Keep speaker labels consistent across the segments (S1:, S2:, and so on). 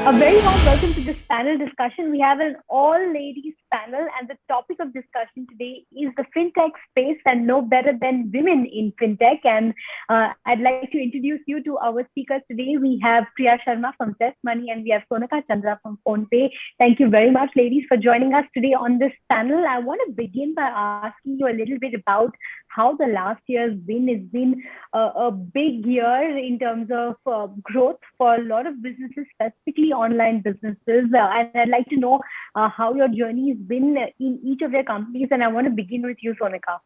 S1: A very warm welcome to this panel discussion. We have an all ladies panel, and the topic of discussion today is the fintech space, and no better than women in fintech. And I'd like to introduce you to our speakers today. We have Priya Sharma from Zest Money, and we have Sonaka Chandra from PhonePe. Thank you very much, ladies, for joining us today on this panel. I want to begin by asking you a little bit about how the last year's been. It's been a big year in terms of growth for a lot of businesses, specifically online businesses. And I'd like to know how your journey has been in each of your companies. And I want to begin with you, Sonika.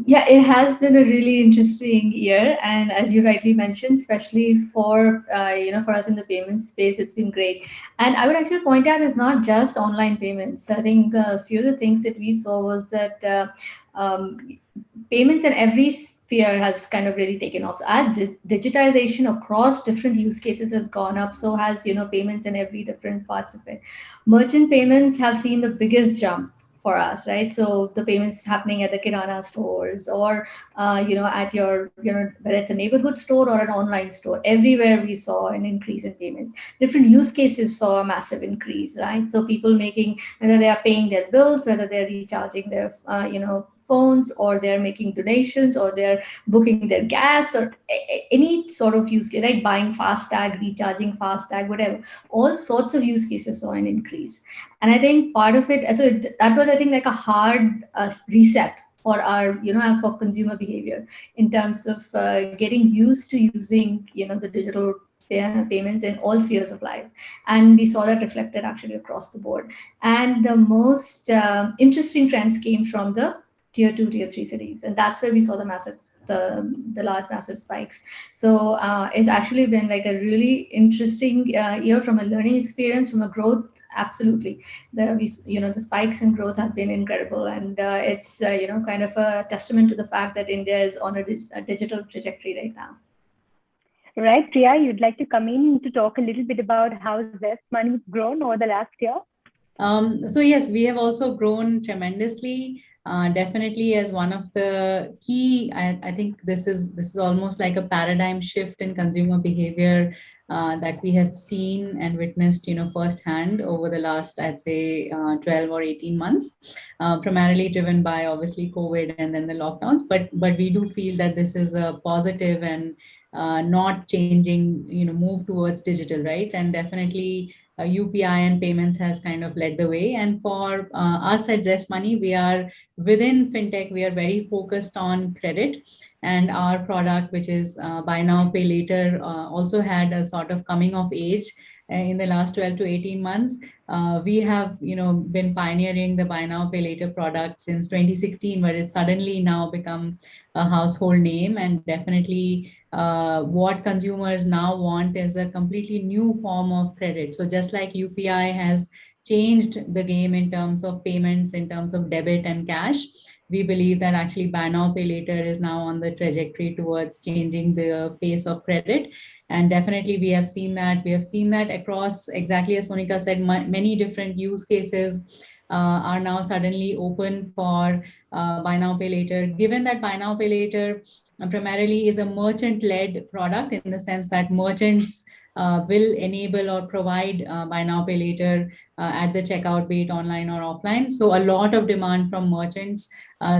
S2: Yeah, it has been a really interesting year, and as you rightly mentioned, especially for for us in the payment space, it's been great. And I would actually point out it's not just online payments. I think a few of the things that we saw was that payments in every sphere has kind of really taken off. So as digitization across different use cases has gone up, so has payments in every different parts of it. Merchant payments have seen the biggest jump for us, right? So the payments happening at the kirana stores or at your whether it's a neighborhood store or an online store, everywhere we saw an increase in payments. Different use cases saw a massive increase, right? So people making, whether they are paying their bills, whether they're recharging their phones, or they're making donations, or they're booking their gas, or any sort of use case, like buying fast-tag, recharging fast-tag, whatever. All sorts of use cases saw an increase. And I think part of it, so that was, I think, like a hard reset for our for consumer behavior, in terms of getting used to using the digital payments in all spheres of life. And we saw that reflected actually across the board. And the most interesting trends came from the tier 2, tier 3 cities, and that's where we saw the large massive spikes. So it's actually been like a really interesting year from a learning experience, from a growth. Absolutely, the spikes in growth have been incredible, and it's kind of a testament to the fact that India is on a digital trajectory right now.
S1: Right, Priya, you'd like to come in to talk a little bit about how Zest Money's grown over the last year?
S3: So yes, we have also grown tremendously. Definitely as one of the key, I think this is almost like a paradigm shift in consumer behavior that we have seen and witnessed, firsthand over the last, I'd say, 12 or 18 months, primarily driven by obviously COVID and then the lockdowns. But we do feel that this is a positive and not changing, move towards digital, right? And definitely UPI and payments has kind of led the way. And for us at Zest Money, we are within fintech, we are very focused on credit. And our product, which is buy now, pay later, also had a sort of coming of age in the last 12 to 18 months. We have, been pioneering the buy now, pay later product since 2016, but it's suddenly now become a household name. And definitely what consumers now want is a completely new form of credit. So just like UPI has changed the game in terms of payments, in terms of debit and cash, we believe that actually buy now, pay later is now on the trajectory towards changing the face of credit. And definitely we have seen that. We have seen that across, exactly as Monica said, many different use cases are now suddenly open for buy now, pay later. Given that buy now, pay later primarily is a merchant-led product, in the sense that merchants will enable or provide buy now, pay later at the checkout, be it online or offline. So a lot of demand from merchants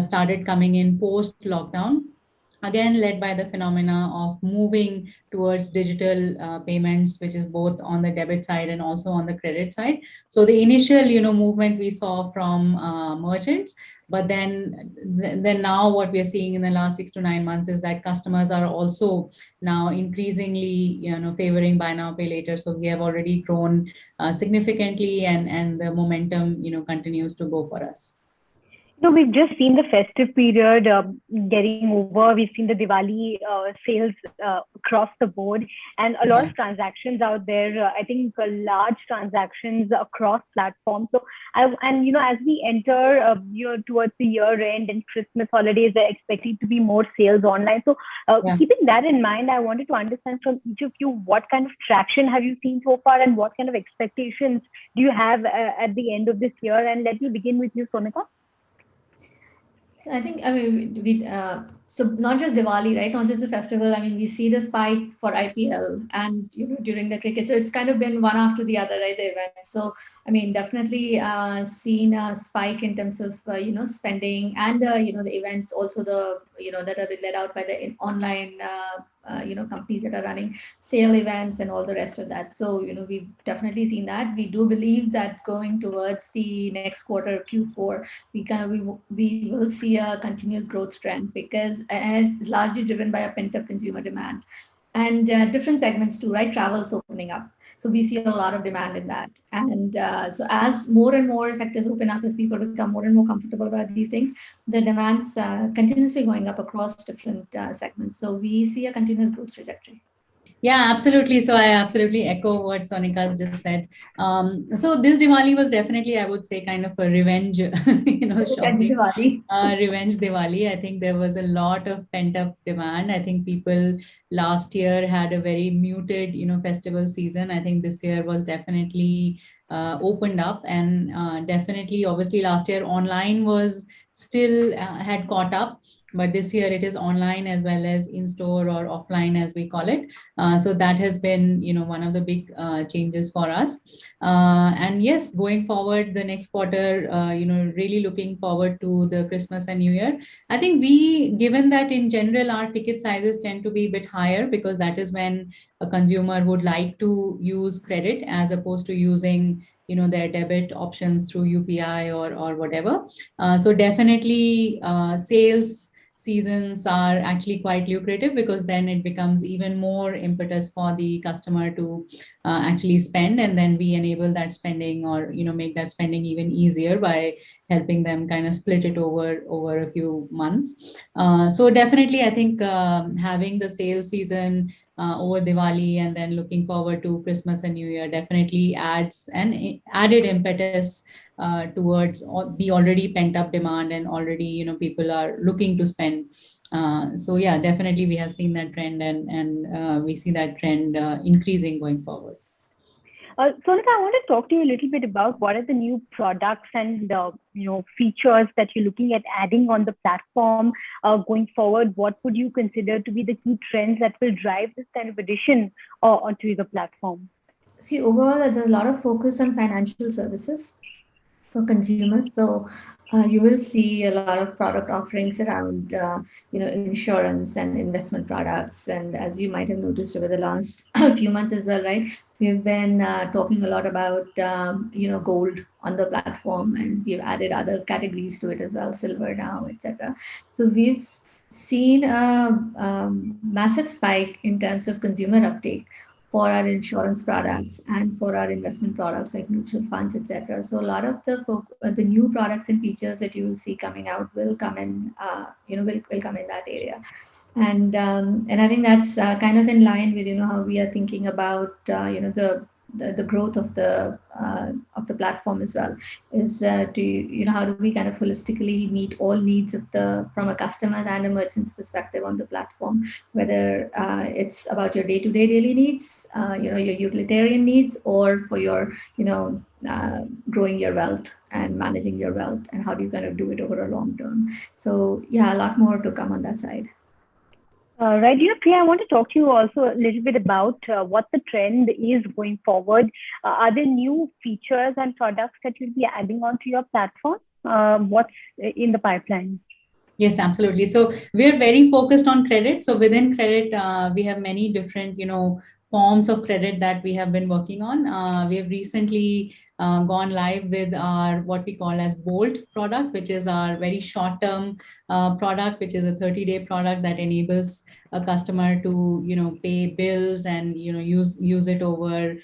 S3: started coming in post-lockdown, again led by the phenomena of moving towards digital payments, which is both on the debit side and also on the credit side. So the initial movement we saw from merchants, but then now what we are seeing in the last 6 to 9 months is that customers are also now increasingly favoring buy now, pay later. So we have already grown significantly, and the momentum continues to go for us.
S1: We've just seen the festive period getting over. We've seen the Diwali sales across the board, and a lot of transactions out there. I think large transactions across platforms. So, as we enter, towards the year end and Christmas holidays, they're expected to be more sales online. So, keeping that in mind, I wanted to understand from each of you, what kind of traction have you seen so far, and what kind of expectations do you have at the end of this year? And let me begin with you, Sonika.
S2: So I think, I mean, so not just Diwali, right? Not just the festival. I mean, we see the spike for IPL and, during the cricket. So it's kind of been one after the other, right? The event. So, I mean, definitely seen a spike in terms of, spending and, the events also that are led out by the online, companies that are running sale events and all the rest of that. So, we've definitely seen that. We do believe that going towards the next quarter, Q4, we will see a continuous growth trend because and it's largely driven by a pent-up consumer demand and different segments too, right? Travel's opening up. So we see a lot of demand in that. And so as more and more sectors open up, as people become more and more comfortable about these things, the demand's continuously going up across different segments. So we see a continuous growth trajectory.
S3: Yeah, absolutely. So I absolutely echo what Sonika just said. So this Diwali was definitely, I would say, kind of a revenge, shopping,
S2: Diwali.
S3: revenge Diwali. I think there was a lot of pent up demand. I think people last year had a very muted, festival season. I think this year was definitely opened up, and definitely, obviously, last year online was still had caught up, but this year it is online as well as in store or offline, as we call it. So that has been, one of the big changes for us. And yes, going forward, the next quarter, really looking forward to the Christmas and New Year. I think given that in general our ticket sizes tend to be a bit higher because that is when a consumer would like to use credit as opposed to using their debit options through UPI or whatever. So definitely sales seasons are actually quite lucrative because then it becomes even more impetus for the customer to actually spend, and then we enable that spending or make that spending even easier by helping them kind of split it over a few months. So definitely I think having the sales season over Diwali and then looking forward to Christmas and New Year definitely adds an added impetus towards the already pent up demand, and already people are looking to spend. So yeah, definitely we have seen that trend, and we see that trend increasing going forward.
S1: Sonika, I want to talk to you a little bit about what are the new products and features that you're looking at adding on the platform going forward. What would you consider to be the key trends that will drive this kind of addition onto the platform?
S2: See, overall, there's a lot of focus on financial services for consumers. So you will see a lot of product offerings around, insurance and investment products. And as you might have noticed over the last few months as well, right? We've been talking a lot about, gold on the platform, and we've added other categories to it as well, silver now, etc. So we've seen a massive spike in terms of consumer uptake for our insurance products and for our investment products like mutual funds, etc. So a lot of the new products and features that you will see coming out will come in, will come in that area. And I think that's kind of in line with how we are thinking about the growth of the platform as well, is to how do we kind of holistically meet all needs of the from a customer and a merchant's perspective on the platform, whether it's about your day-to-day daily needs, your utilitarian needs, or for your growing your wealth and managing your wealth, and how do you kind of do it over a long term. So yeah, a lot more to come on that side.
S1: Right, Priya, I want to talk to you also a little bit about what the trend is going forward. Are there new features and products that you'll be adding onto your platform? What's in the pipeline?
S3: Yes, absolutely. So we're very focused on credit. So within credit, we have many different, forms of credit that we have been working on. We have recently gone live with our what we call as Bolt product, which is our very short-term product, which is a 30-day product that enables a customer to pay bills and use it over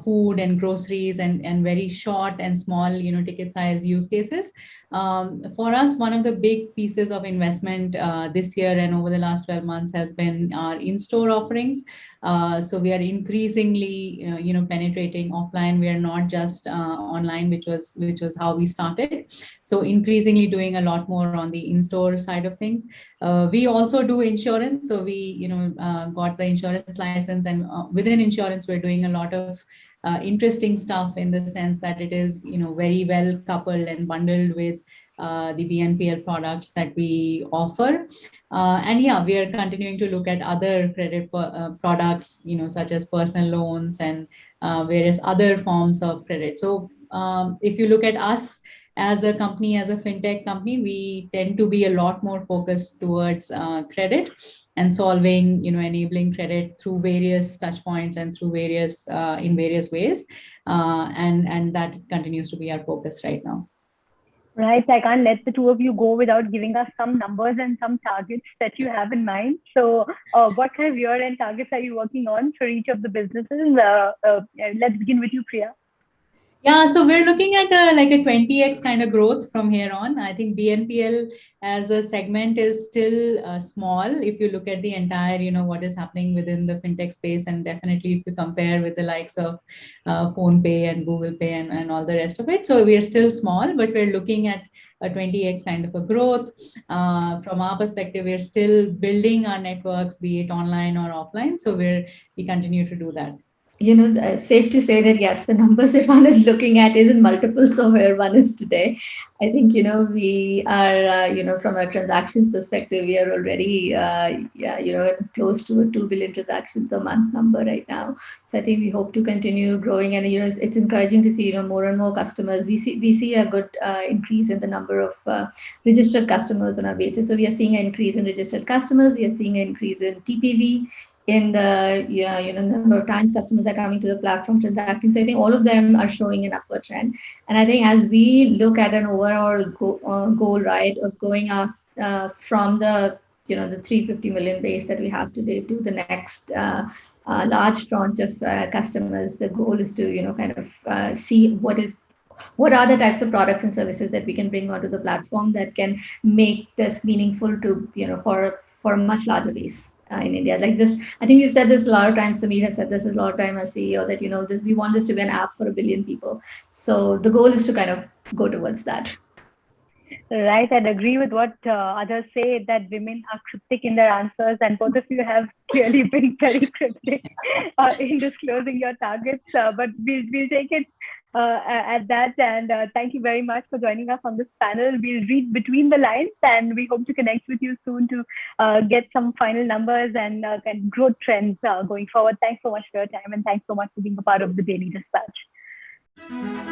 S3: food and groceries and very short and small ticket size use cases. For us, one of the big pieces of investment this year and over the last 12 months has been our in-store offerings. So we are increasingly, penetrating offline. We are not just online, which was how we started. So increasingly doing a lot more on the in-store side of things. We also do insurance. So we, got the insurance license, and within insurance, we're doing a lot of interesting stuff in the sense that it is, very well coupled and bundled with the BNPL products that we offer. And yeah, we are continuing to look at other credit products, such as personal loans and various other forms of credit. So if you look at us as a company, as a fintech company, we tend to be a lot more focused towards credit and solving, enabling credit through various touch points and through various in various ways. And that continues to be our focus right now.
S1: Right. I can't let the two of you go without giving us some numbers and some targets that you have in mind. So, what kind of year-end targets are you working on for each of the businesses? Let's begin with you, Priya.
S3: Yeah, so we're looking at like a 20x kind of growth from here on. I think BNPL as a segment is still small if you look at the entire, what is happening within the fintech space, and definitely if you compare with the likes of PhonePe and Google Pay and all the rest of it. So we are still small, but we're looking at a 20x kind of a growth. From our perspective, we're still building our networks, be it online or offline. So we continue to do that.
S2: Safe to say that yes, the numbers that one is looking at is in multiples of where one is today. I think, we are, from a transactions perspective, we are already, close to a 2 billion transactions a month number right now. So I think we hope to continue growing, and, it's encouraging to see, more and more customers. We see a good increase in the number of registered customers on our basis. So we are seeing an increase in registered customers. We are seeing an increase in TPV. In the number of times customers are coming to the platform transacting. So I think all of them are showing an upward trend. And I think as we look at an overall goal, right, of going up from the the 350 million base that we have today to the next large tranche of customers, the goal is to kind of see what are the types of products and services that we can bring onto the platform that can make this meaningful to for a much larger base. In India, like this, I think we've said this a lot of times. Sameer has said this a lot of time. Our CEO, that this, we want this to be an app for 1 billion people. So the goal is to kind of go towards that.
S1: Right, I'd agree with what others say, that women are cryptic in their answers, and both of you have clearly been very cryptic in disclosing your targets. But we'll take it at that. And thank you very much for joining us on this panel. We'll read between the lines, and we hope to connect with you soon to get some final numbers and growth trends going forward. Thanks so much for your time, and thanks so much for being a part of the Daily Dispatch.